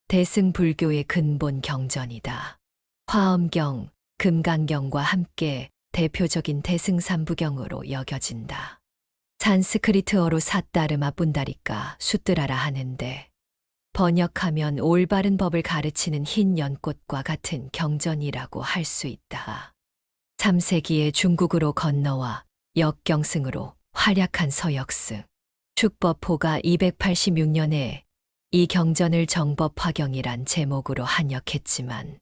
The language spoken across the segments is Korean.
대승불교의 근본 경전이다. 화엄경, 금강경과 함께 대표적인 대승삼부경으로 여겨진다. 산스크리트어로 사따르마 뿐다리까 수뜨라라 하는데 번역하면 올바른 법을 가르치는 흰 연꽃과 같은 경전이라고 할 수 있다. 3세기에 중국으로 건너와 역경승으로 활약한 서역승, 축법호가 286년에 이 경전을 정법화경이란 제목으로 한역했지만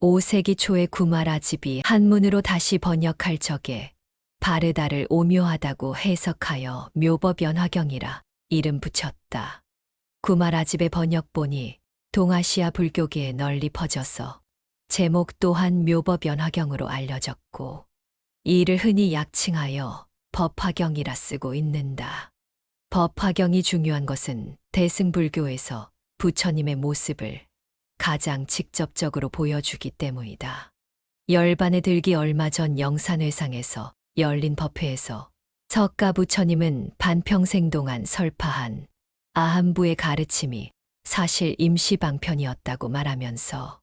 5세기 초에 구마라집이 한문으로 다시 번역할 적에 바르다를 오묘하다고 해석하여 묘법연화경이라 이름 붙였다. 구마라집의 번역본이 동아시아 불교계에 널리 퍼져서 제목 또한 묘법연화경으로 알려졌고 이를 흔히 약칭하여 법화경이라 쓰고 있는다. 법화경이 중요한 것은 대승불교에서 부처님의 모습을 가장 직접적으로 보여주기 때문이다. 열반에 들기 얼마 전 영산회상에서 열린 법회에서 석가 부처님은 반평생 동안 설파한 아함부의 가르침이 사실 임시방편이었다고 말하면서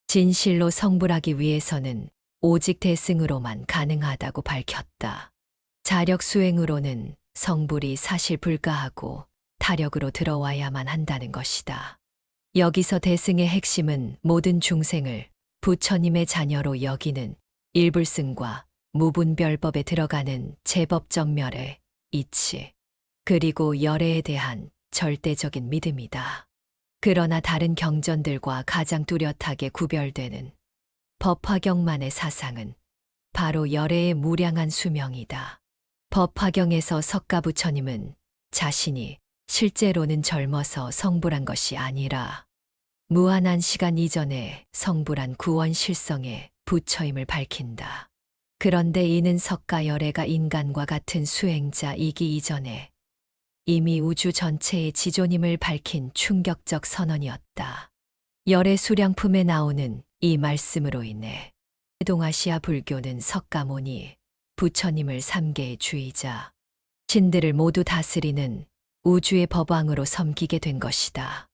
진실로 성불하기 위해서는 오직 대승으로만 가능하다고 밝혔다. 자력 수행으로는 성불이 사실 불가하고 타력으로 들어와야만 한다는 것이다. 여기서 대승의 핵심은 모든 중생을 부처님의 자녀로 여기는 일불승과 무분별법에 들어가는 제법정멸의 이치, 그리고 열애에 대한 절대적인 믿음이다. 그러나 다른 경전들과 가장 뚜렷하게 구별되는 법화경만의 사상은 바로 열애의 무량한 수명이다. 법화경에서 석가 부처님은 자신이 실제로는 젊어서 성불한 것이 아니라 무한한 시간 이전에 성불한 구원실성의 부처임을 밝힌다. 그런데 이는 석가 열애가 인간과 같은 수행자이기 이전에 이미 우주 전체의 지존임을 밝힌 충격적 선언이었다. 열애 수량품에 나오는 이 말씀으로 인해 동아시아 불교는 석가모니, 부처님을 3개의 주의자, 신들을 모두 다스리는 우주의 법왕으로 섬기게 된 것이다.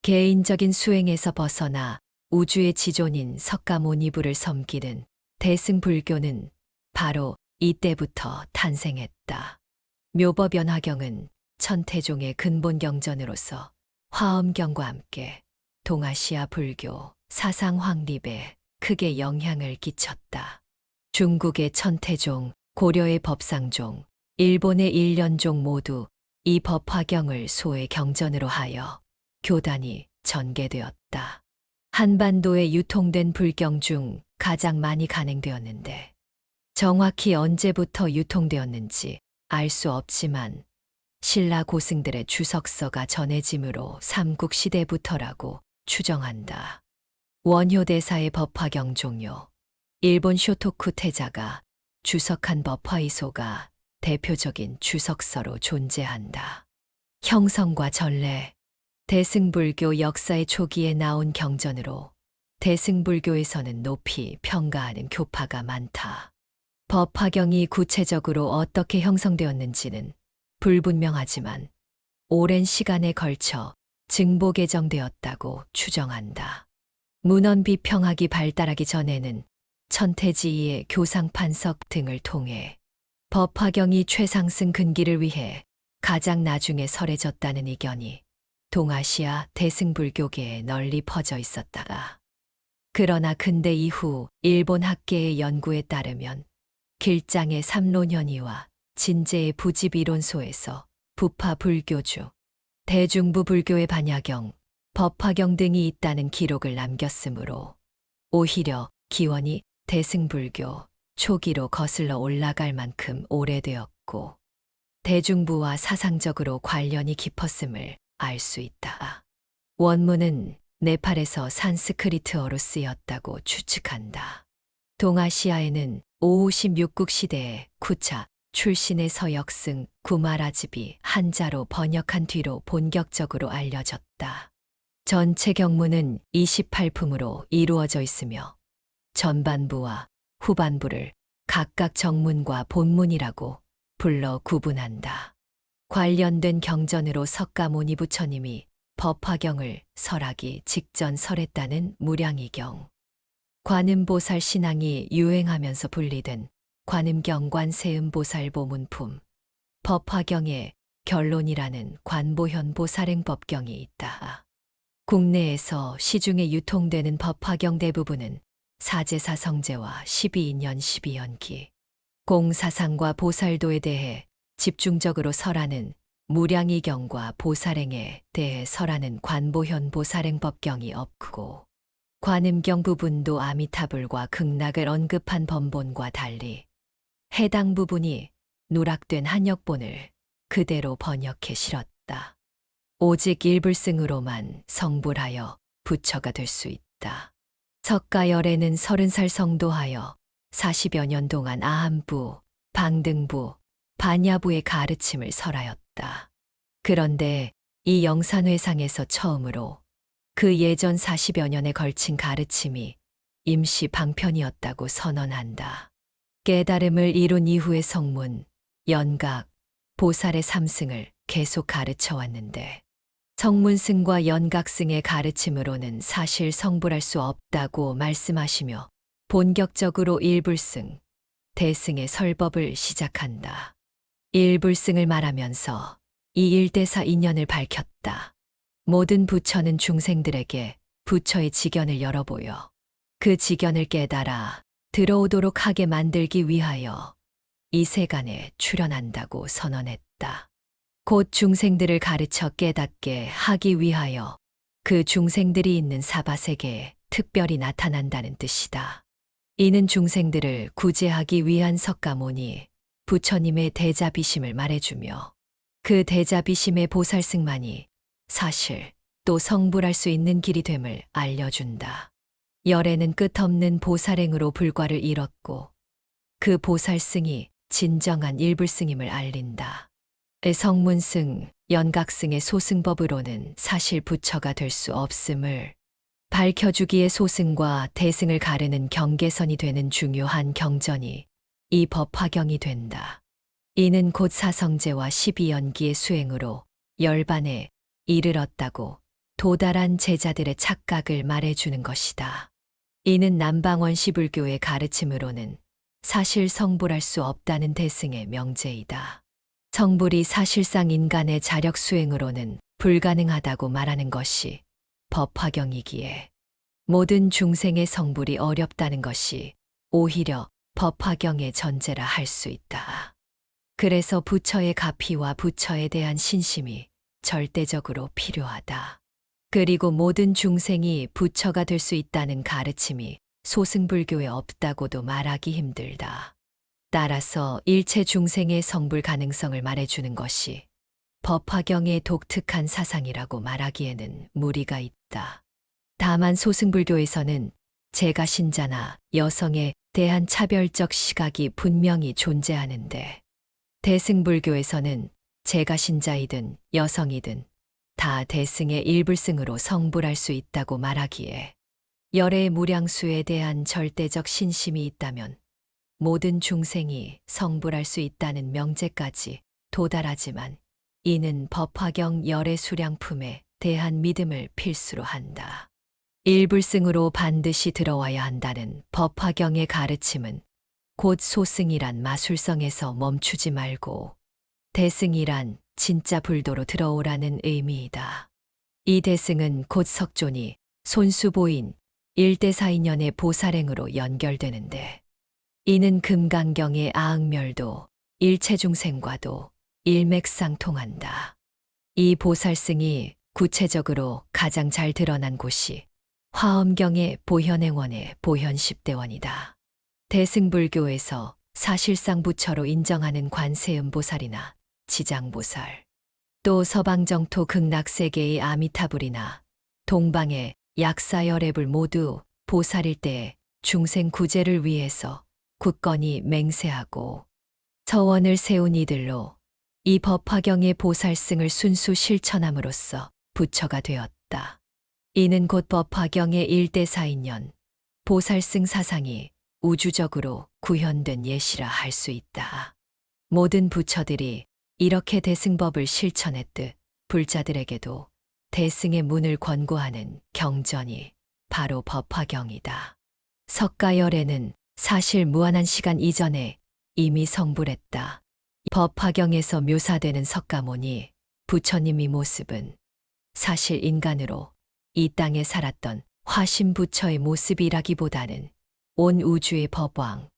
개인적인 수행에서 벗어나 우주의 지존인 석가모니부를 섬기는 대승불교는 바로 이때부터 탄생했다. 묘법연화경은 천태종의 근본 경전으로서 화엄경과 함께 동아시아 불교 사상 확립에 크게 영향을 끼쳤다. 중국의 천태종, 고려의 법상종, 일본의 일련종 모두 이 법화경을 소의 경전으로 하여 교단이 전개되었다. 한반도에 유통된 불경 중 가장 많이 간행되었는데 정확히 언제부터 유통되었는지 알 수 없지만 신라 고승들의 주석서가 전해짐으로 삼국시대부터라고 추정한다. 원효대사의 법화경 종요, 일본 쇼토쿠 태자가 주석한 법화이소가 대표적인 주석서로 존재한다. 형성과 전래, 대승불교 역사의 초기에 나온 경전으로 대승불교에서는 높이 평가하는 교파가 많다. 법화경이 구체적으로 어떻게 형성되었는지는 불분명하지만 오랜 시간에 걸쳐 증보 개정되었다고 추정한다. 문헌 비평학이 발달하기 전에는 천태지의 교상판석 등을 통해 법화경이 최상승 근기를 위해 가장 나중에 설해졌다는 의견이 동아시아 대승불교계에 널리 퍼져 있었다가 그러나 근대 이후 일본 학계의 연구에 따르면 길장의 삼론현이와 진제의 부집이론소에서 부파 불교주, 대중부 불교의 반야경, 법화경 등이 있다는 기록을 남겼으므로 오히려 기원이 대승불교 초기로 거슬러 올라갈 만큼 오래되었고 대중부와 사상적으로 관련이 깊었음을 알 수 있다. 원문은 네팔에서 산스크리트어로 쓰였다고 추측한다. 동아시아에는 오후 16국 시대에 쿠차 출신의 서역승 구마라집이 한자로 번역한 뒤로 본격적으로 알려졌다. 전체 경문은 28품으로 이루어져 있으며 전반부와 후반부를 각각 정문과 본문이라고 불러 구분한다. 관련된 경전으로 석가모니 부처님이 법화경을 설하기 직전 설했다는 무량이경. 관음보살 신앙이 유행하면서 분리된 관음경 관세음보살 보문품, 법화경의 결론이라는 관보현보살행법경이 있다. 국내에서 시중에 유통되는 법화경 대부분은 사제사 성제와 12인연 12연기, 공사상과 보살도에 대해 집중적으로 설하는 무량이경과 보살행에 대해 설하는 관보현보살행법경이 없고, 관음경 부분도 아미타불과 극락을 언급한 번본과 달리 해당 부분이 누락된 한역본을 그대로 번역해 실었다. 오직 일불승으로만 성불하여 부처가 될 수 있다. 석가열에는 30살 성도하여 40여 년 동안 아함부, 방등부, 반야부의 가르침을 설하였다. 그런데 이 영산회상에서 처음으로 그 예전 40여 년에 걸친 가르침이 임시 방편이었다고 선언한다. 깨달음을 이룬 이후의 성문, 연각, 보살의 삼승을 계속 가르쳐 왔는데 성문승과 연각승의 가르침으로는 사실 성불할 수 없다고 말씀하시며 본격적으로 일불승, 대승의 설법을 시작한다. 일불승을 말하면서 이 일대사 인연을 밝혔다. 모든 부처는 중생들에게 부처의 지견을 열어보여 그 지견을 깨달아 들어오도록 하게 만들기 위하여 이 세간에 출현한다고 선언했다. 곧 중생들을 가르쳐 깨닫게 하기 위하여 그 중생들이 있는 사바세계에 특별히 나타난다는 뜻이다. 이는 중생들을 구제하기 위한 석가모니 부처님의 대자비심을 말해주며 그 대자비심의 보살승만이 사실 또 성불할 수 있는 길이 됨을 알려준다. 열애는 끝없는 보살행으로 불과를 이뤘고 그 보살승이 진정한 일불승임을 알린다. 성문승, 연각승의 소승법으로는 사실 부처가 될 수 없음을 밝혀주기에 소승과 대승을 가르는 경계선이 되는 중요한 경전이 이 법화경이 된다. 이는 곧 사성제와 12연기의 수행으로 열반에 이르렀다고 도달한 제자들의 착각을 말해주는 것이다. 이는 남방원시불교의 가르침으로는 사실 성불할 수 없다는 대승의 명제이다. 성불이 사실상 인간의 자력 수행으로는 불가능하다고 말하는 것이 법화경이기에 모든 중생의 성불이 어렵다는 것이 오히려 법화경의 전제라 할 수 있다. 그래서 부처의 가피와 부처에 대한 신심이 절대적으로 필요하다. 그리고 모든 중생이 부처가 될 수 있다는 가르침이 소승불교에 없다고도 말하기 힘들다. 따라서 일체 중생의 성불 가능성을 말해주는 것이 법화경의 독특한 사상이라고 말하기에는 무리가 있다. 다만 소승불교에서는 제가 신자나 여성에 대한 차별적 시각이 분명히 존재하는데 대승불교에서는 제가 신자이든 여성이든 다 대승의 일불승으로 성불할 수 있다고 말하기에 열의 무량수에 대한 절대적 신심이 있다면 모든 중생이 성불할 수 있다는 명제까지 도달하지만 이는 법화경 열의 수량품에 대한 믿음을 필수로 한다. 일불승으로 반드시 들어와야 한다는 법화경의 가르침은 곧 소승이란 마술성에서 멈추지 말고 대승이란 진짜 불도로 들어오라는 의미이다. 이 대승은 곧 석존이 손수보인 일대사인연의 보살행으로 연결되는데 이는 금강경의 아응멸도 일체중생과도 일맥상통한다. 이 보살승이 구체적으로 가장 잘 드러난 곳이 화엄경의 보현행원의 보현십대원이다. 대승불교에서 사실상 부처로 인정하는 관세음보살이나 지장보살, 또 서방정토 극락세계의 아미타불이나 동방의 약사열애불 모두 보살일 때에 중생 구제를 위해서 굳건히 맹세하고 서원을 세운 이들로 이 법화경의 보살승을 순수 실천함으로써 부처가 되었다. 이는 곧 법화경의 일대사인연, 보살승 사상이 우주적으로 구현된 예시라 할 수 있다. 모든 부처들이 이렇게 대승법을 실천했듯 불자들에게도 대승의 문을 권고하는 경전이 바로 법화경이다. 석가열애는 사실 무한한 시간 이전에 이미 성불했다. 법화경에서 묘사되는 석가모니 부처님의 모습은 사실 인간으로 이 땅에 살았던 화신부처의 모습이라기보다는 온 우주의 법왕,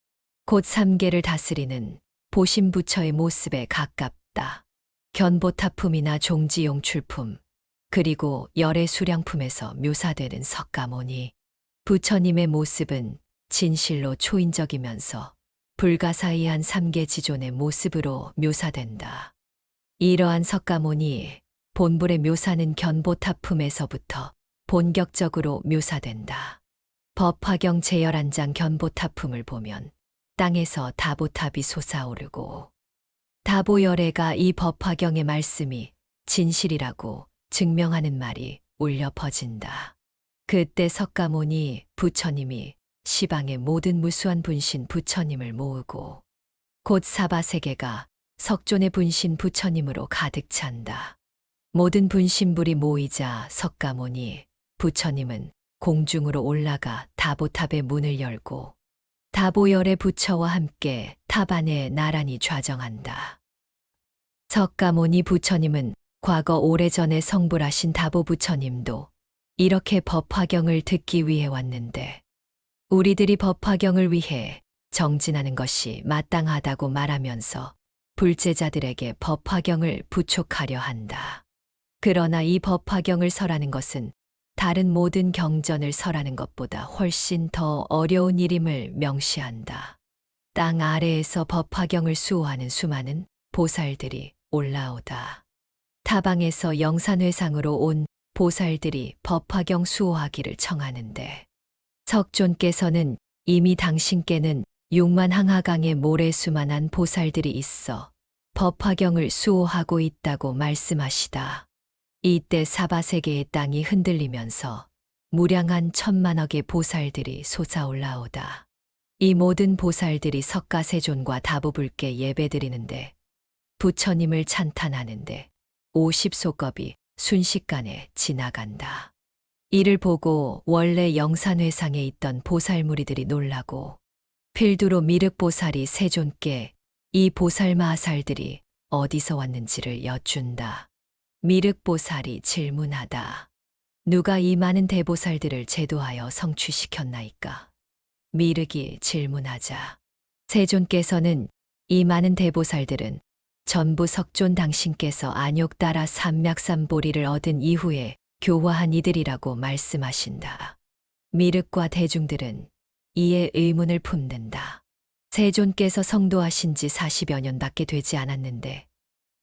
곧 삼계를 다스리는 보신부처의 모습에 가깝다. 견보타품이나 종지용 출품, 그리고 열의 수량품에서 묘사되는 석가모니 부처님의 모습은 진실로 초인적이면서 불가사의한 삼계지존의 모습으로 묘사된다. 이러한 석가모니 본불의 묘사는 견보타품에서부터 본격적으로 묘사된다. 법화경 제11장 견보타품을 보면 땅에서 다보탑이 솟아오르고 다보열애가 이 법화경의 말씀이 진실이라고 증명하는 말이 울려 퍼진다. 그때 석가모니 부처님이 시방의 모든 무수한 분신 부처님을 모으고 곧 사바세계가 석존의 분신 부처님으로 가득 찬다. 모든 분신불이 모이자 석가모니 부처님은 공중으로 올라가 다보탑의 문을 열고 다보열의 부처와 함께 탑 안에 나란히 좌정한다. 석가모니 부처님은 과거 오래전에 성불하신 다보 부처님도 이렇게 법화경을 듣기 위해 왔는데 우리들이 법화경을 위해 정진하는 것이 마땅하다고 말하면서 불제자들에게 법화경을 부촉하려 한다. 그러나 이 법화경을 설하는 것은 다른 모든 경전을 설하는 것보다 훨씬 더 어려운 일임을 명시한다. 땅 아래에서 법화경을 수호하는 수많은 보살들이 올라오다. 타방에서 영산회상으로 온 보살들이 법화경 수호하기를 청하는데 석존께서는 이미 당신께는 6만 항하강의 모래수만한 보살들이 있어 법화경을 수호하고 있다고 말씀하시다. 이때 사바세계의 땅이 흔들리면서 무량한 천만억의 보살들이 솟아올라오다. 이 모든 보살들이 석가세존과 다보불께 예배드리는데 부처님을 찬탄하는데 50소겁이 순식간에 지나간다. 이를 보고 원래 영산회상에 있던 보살무리들이 놀라고 필두로 미륵보살이 세존께 이 보살마하살들이 어디서 왔는지를 여쭌다. 미륵보살이 질문하다. 누가 이 많은 대보살들을 제도하여 성취시켰나이까? 미륵이 질문하자 세존께서는 이 많은 대보살들은 전부 석존 당신께서 안욕 따라 삼맥삼보리를 얻은 이후에 교화한 이들이라고 말씀하신다. 미륵과 대중들은 이에 의문을 품는다. 세존께서 성도하신 지 40여 년밖에 되지 않았는데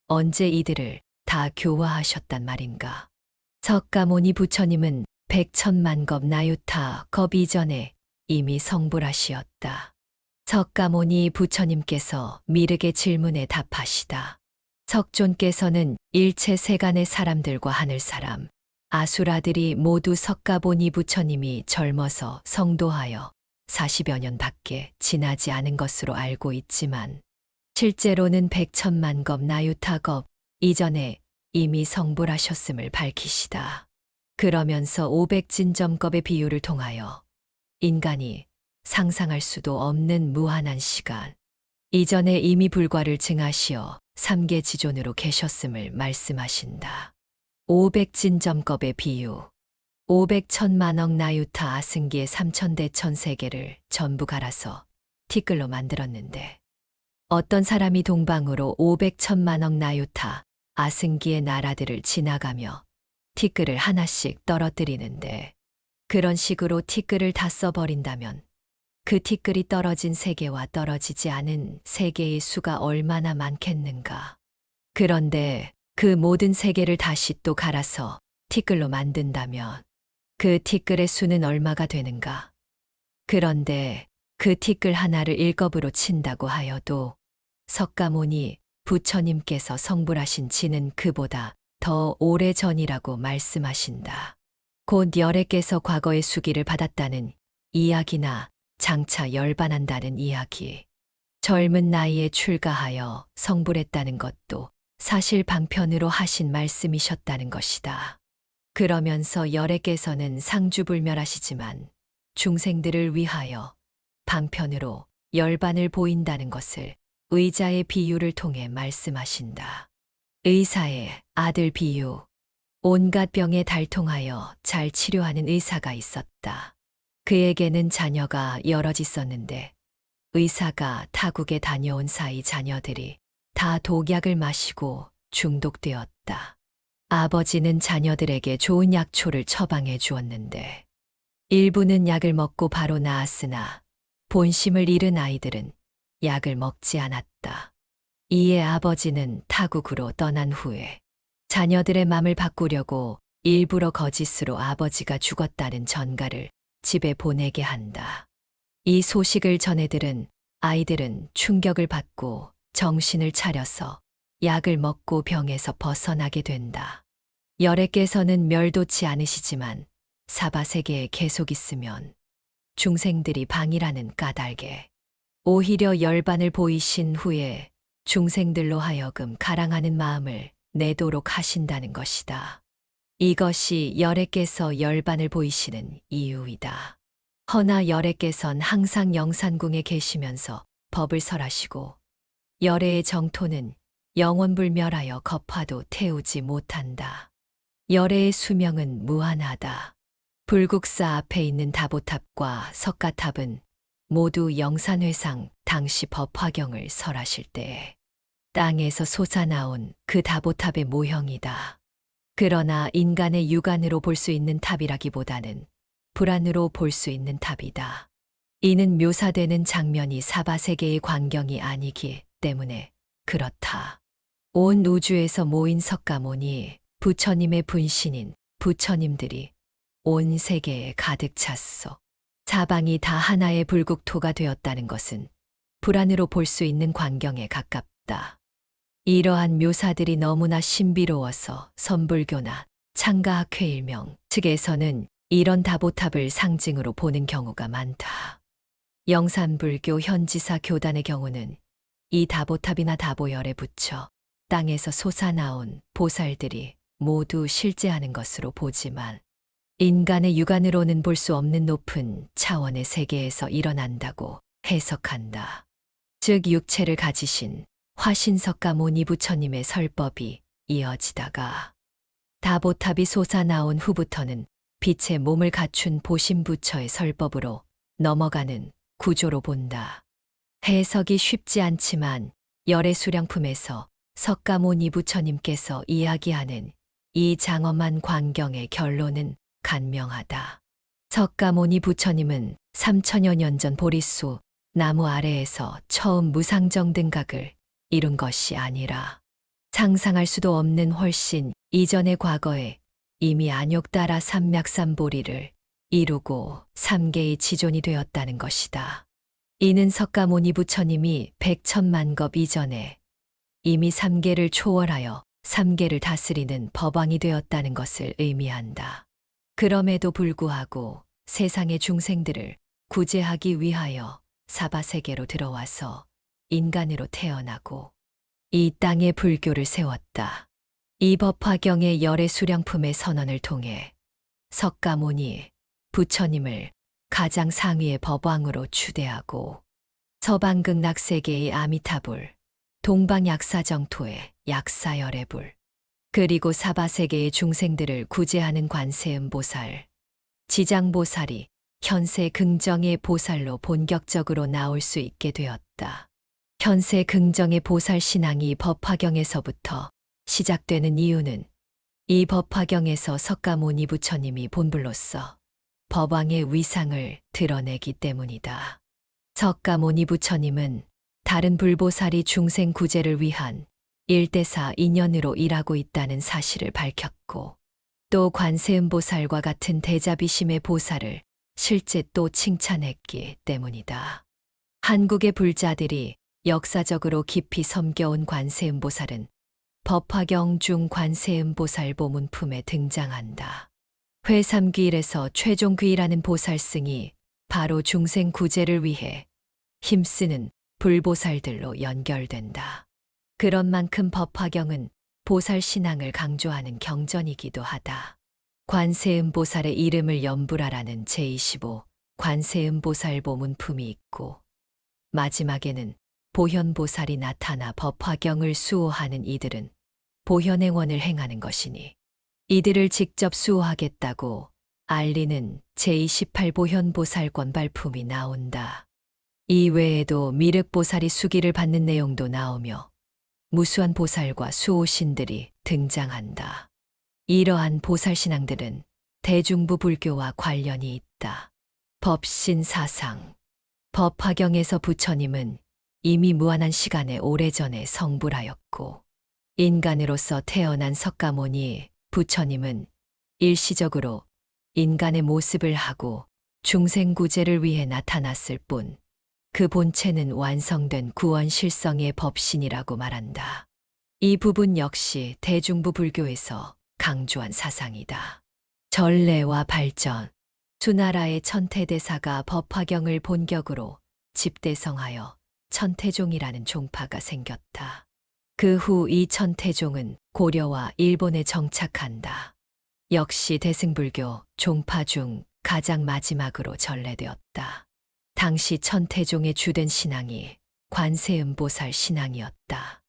언제 이들을 다 교화하셨단 말인가? 석가모니 부처님은 백천만겁 나유타 겁 이전에 이미 성불하시었다. 석가모니 부처님께서 미륵의 질문에 답하시다. 석존께서는 일체 세간의 사람들과 하늘사람, 아수라들이 모두 석가모니 부처님이 젊어서 성도하여 40여 년밖에 지나지 않은 것으로 알고 있지만 실제로는 백천만겁 나유타겁 이전에 이미 성불하셨음을 밝히시다. 그러면서 500진점겁의 비유를 통하여 인간이 상상할 수도 없는 무한한 시간 이전에 이미 불과를 증하시어 삼계지존으로 계셨음을 말씀하신다. 500진점겁의 비유 500천만억 나유타 아승기의 3000대천세계를 전부 갈아서 티끌로 만들었는데 어떤 사람이 동방으로 500천만억 나유타 아승기의 나라들을 지나가며 티끌을 하나씩 떨어뜨리는데 그런 식으로 티끌을 다 써버린다면 그 티끌이 떨어진 세계와 떨어지지 않은 세계의 수가 얼마나 많겠는가. 그런데 그 모든 세계를 다시 또 갈아서 티끌로 만든다면 그 티끌의 수는 얼마가 되는가. 그런데 그 티끌 하나를 1겁으로 친다고 하여도 석가모니 부처님께서 성불하신 지는 그보다 더 오래전이라고 말씀하신다. 곧 열애께서 과거의 수기를 받았다는 이야기나 장차 열반한다는 이야기, 젊은 나이에 출가하여 성불했다는 것도 사실 방편으로 하신 말씀이셨다는 것이다. 그러면서 열애께서는 상주불멸하시지만 중생들을 위하여 방편으로 열반을 보인다는 것을 의자의 비유를 통해 말씀하신다. 의사의 아들 비유. 온갖 병에 달통하여 잘 치료하는 의사가 있었다. 그에게는 자녀가 여럿 있었는데 의사가 타국에 다녀온 사이 자녀들이 다 독약을 마시고 중독되었다. 아버지는 자녀들에게 좋은 약초를 처방해 주었는데 일부는 약을 먹고 바로 나았으나 본심을 잃은 아이들은 약을 먹지 않았다. 이에 아버지는 타국으로 떠난 후에 자녀들의 맘을 바꾸려고 일부러 거짓으로 아버지가 죽었다는 전가를 집에 보내게 한다. 이 소식을 전해 들은 아이들은 충격을 받고 정신을 차려서 약을 먹고 병에서 벗어나게 된다. 열애께서는 멸도치 않으시지만 사바세계에 계속 있으면 중생들이 방이라는 까닭에 오히려 열반을 보이신 후에 중생들로 하여금 가랑하는 마음을 내도록 하신다는 것이다. 이것이 열애께서 열반을 보이시는 이유이다. 허나 열애께선 항상 영산궁에 계시면서 법을 설하시고 열애의 정토는 영원불멸하여 겁화도 태우지 못한다. 열애의 수명은 무한하다. 불국사 앞에 있는 다보탑과 석가탑은 모두 영산회상 당시 법화경을 설하실 때에 땅에서 솟아나온 그 다보탑의 모형이다. 그러나 인간의 육안으로 볼 수 있는 탑이라기보다는 불안으로 볼 수 있는 탑이다. 이는 묘사되는 장면이 사바세계의 광경이 아니기 때문에 그렇다. 온 우주에서 모인 석가모니, 부처님의 분신인 부처님들이 온 세계에 가득 찼소. 사방이 다 하나의 불국토가 되었다는 것은 불안으로 볼 수 있는 광경에 가깝다. 이러한 묘사들이 너무나 신비로워서 선불교나 창가학회 일명 측에서는 이런 다보탑을 상징으로 보는 경우가 많다. 영산불교 현지사 교단의 경우는 이 다보탑이나 다보열에 붙여 땅에서 솟아나온 보살들이 모두 실제하는 것으로 보지만 인간의 육안으로는 볼 수 없는 높은 차원의 세계에서 일어난다고 해석한다. 즉 육체를 가지신 화신석가모니 부처님의 설법이 이어지다가 다보탑이 솟아나온 후부터는 빛의 몸을 갖춘 보신부처의 설법으로 넘어가는 구조로 본다. 해석이 쉽지 않지만 열애 수령품에서 석가모니 부처님께서 이야기하는 이 장엄한 광경의 결론은 간명하다. 석가모니 부처님은 3000여 년 전 보리수 나무 아래에서 처음 무상정등각을 이룬 것이 아니라 상상할 수도 없는 훨씬 이전의 과거에 이미 안욕따라 삼맥삼보리를 이루고 삼계의 지존이 되었다는 것이다. 이는 석가모니 부처님이 백천만겁 이전에 이미 삼계를 초월하여 삼계를 다스리는 법왕이 되었다는 것을 의미한다. 그럼에도 불구하고 세상의 중생들을 구제하기 위하여 사바세계로 들어와서 인간으로 태어나고 이 땅에 불교를 세웠다. 이 법화경의 열애 수령품의 선언을 통해 석가모니 부처님을 가장 상위의 법왕으로 추대하고 서방극 낙세계의 아미타불, 동방약사정토의 약사열애불, 그리고 사바세계의 중생들을 구제하는 관세음보살, 지장보살이 현세 긍정의 보살로 본격적으로 나올 수 있게 되었다. 현세 긍정의 보살 신앙이 법화경에서부터 시작되는 이유는 이 법화경에서 석가모니 부처님이 본불로서 법왕의 위상을 드러내기 때문이다. 석가모니 부처님은 다른 불보살이 중생 구제를 위한 일대사 인연으로 일하고 있다는 사실을 밝혔고 또 관세음보살과 같은 대자비심의 보살을 실제 또 칭찬했기 때문이다. 한국의 불자들이 역사적으로 깊이 섬겨온 관세음보살은 법화경 중 관세음보살 보문품에 등장한다. 회삼귀일에서 최종귀일하는 보살승이 바로 중생 구제를 위해 힘쓰는 불보살들로 연결된다. 그런 만큼 법화경은 보살 신앙을 강조하는 경전이기도 하다. 관세음보살의 이름을 염불하라는 제25 관세음보살보 문품이 있고 마지막에는 보현보살이 나타나 법화경을 수호하는 이들은 보현행원을 행하는 것이니 이들을 직접 수호하겠다고 알리는 제28 보현보살권 발품이 나온다. 이 외에도 미륵보살이 수기를 받는 내용도 나오며 무수한 보살과 수호신들이 등장한다. 이러한 보살신앙들은 대중부 불교와 관련이 있다. 법신 사상. 법화경에서 부처님은 이미 무한한 시간에 오래전에 성불하였고 인간으로서 태어난 석가모니 부처님은 일시적으로 인간의 모습을 하고 중생구제를 위해 나타났을 뿐 그 본체는 완성된 구원 실성의 법신이라고 말한다. 이 부분 역시 대중부 불교에서 강조한 사상이다. 전례와 발전. 수나라의 천태대사가 법화경을 본격으로 집대성하여 천태종이라는 종파가 생겼다. 그 후 이 천태종은 고려와 일본에 정착한다. 역시 대승불교 종파 중 가장 마지막으로 전래되었다. 당시 천태종의 주된 신앙이 관세음보살 신앙이었다.